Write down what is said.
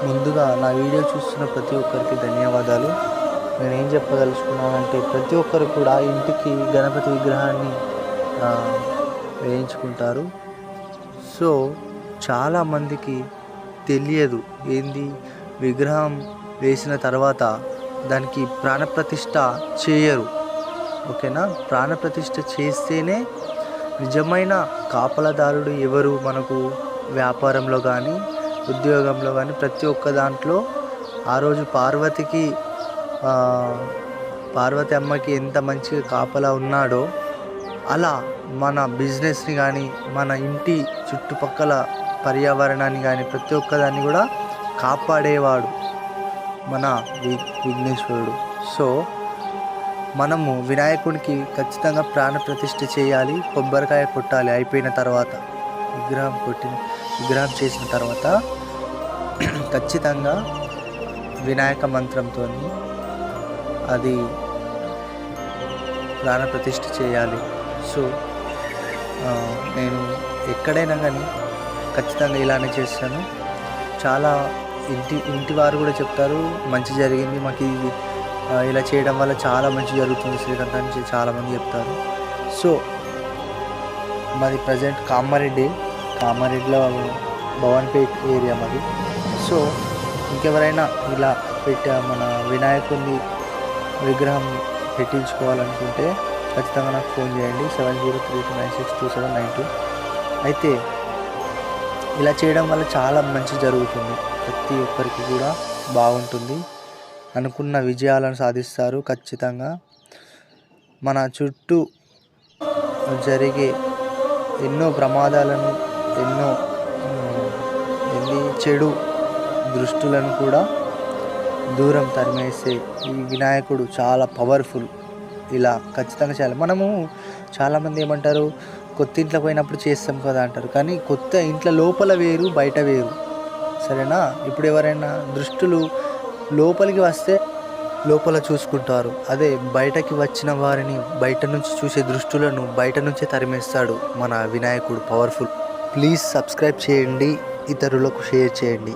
ముందుగా నా వీడియో చూస్తున్న ప్రతి ఒక్కరికి ధన్యవాదాలు. నేనేం చెప్పదలుచుకున్నానంటే ప్రతి ఒక్కరు కూడా ఇంటికి గణపతి విగ్రహాన్ని వేయించుకుంటారు. సో చాలామందికి తెలియదు ఏంది విగ్రహం వేసిన తర్వాత దానికి ప్రాణప్రతిష్ఠ చేయరు. ఓకేనా? ప్రాణప్రతిష్ఠ చేస్తేనే నిజమైన కాపలాదారుడు ఎవరు మనకు వ్యాపారంలో కానీ ఉద్యోగంలో కానీ ప్రతి ఒక్క దాంట్లో ఆ రోజు పార్వతి అమ్మకి ఎంత మంచిగా కాపలా ఉన్నాడో అలా మన బిజినెస్ని కానీ మన ఇంటి చుట్టుపక్కల పర్యావరణాన్ని కానీ ప్రతి ఒక్కదాన్ని కూడా కాపాడేవాడు మన విఘ్నేశ్వరుడు. సో మనము వినాయకుడికి ఖచ్చితంగా ప్రాణప్రతిష్ఠ చేయాలి, కొబ్బరికాయ కొట్టాలి. అయిపోయిన తర్వాత విగ్రహం చేసిన తర్వాత ఖచ్చితంగా వినాయక మంత్రంతో అది ప్రాణప్రతిష్ఠ చేయాలి. సో నేను ఎక్కడైనా కానీ ఖచ్చితంగా ఇలానే చేస్తాను. చాలా ఇంటి వారు కూడా చెప్తారు మంచి జరిగింది మాకు, ఇలా చేయడం వల్ల చాలా మంచి జరుగుతుంది శ్రీకాంత్ అని చాలామంది చెప్తారు. సో మాది ప్రజెంట్ కామారెడ్డిలో భవన్పేట్ ఏరియా మాది. సో ఇంకెవరైనా ఇలా మన వినాయకుడిని విగ్రహం పెట్టించుకోవాలనుకుంటే ఖచ్చితంగా నాకు ఫోన్ చేయండి 7032962792. అయితే ఇలా చేయడం వల్ల చాలా మంచి జరుగుతుంది, ప్రతి ఒక్కరికి కూడా బాగుంటుంది, అనుకున్న విజయాలను సాధిస్తారు. ఖచ్చితంగా మన చుట్టూ జరిగే ఎన్నో ప్రమాదాలను ఎన్నో చెడు దృష్టులను కూడా దూరం తరిమేసే ఈ వినాయకుడు చాలా పవర్ఫుల్. ఇలా ఖచ్చితంగా చేయాలి. మనము చాలామంది ఏమంటారు కొత్త ఇంట్లో పోయినప్పుడు చేస్తాం కదా అంటారు, కానీ కొత్త ఇంట్లో లోపల వేరు బయట వేరు. సరేనా? ఇప్పుడు ఎవరైనా దృష్టులు లోపలికి వస్తే లోపల చూసుకుంటారు, అదే బయటకి వచ్చిన వారిని బయట నుంచి చూసే దృష్టులను బయట నుంచే తరిమేస్తాడు మన వినాయకుడు పవర్ఫుల్. ప్లీజ్ సబ్స్క్రైబ్ చేయండి, ఇతరులకు షేర్ చేయండి.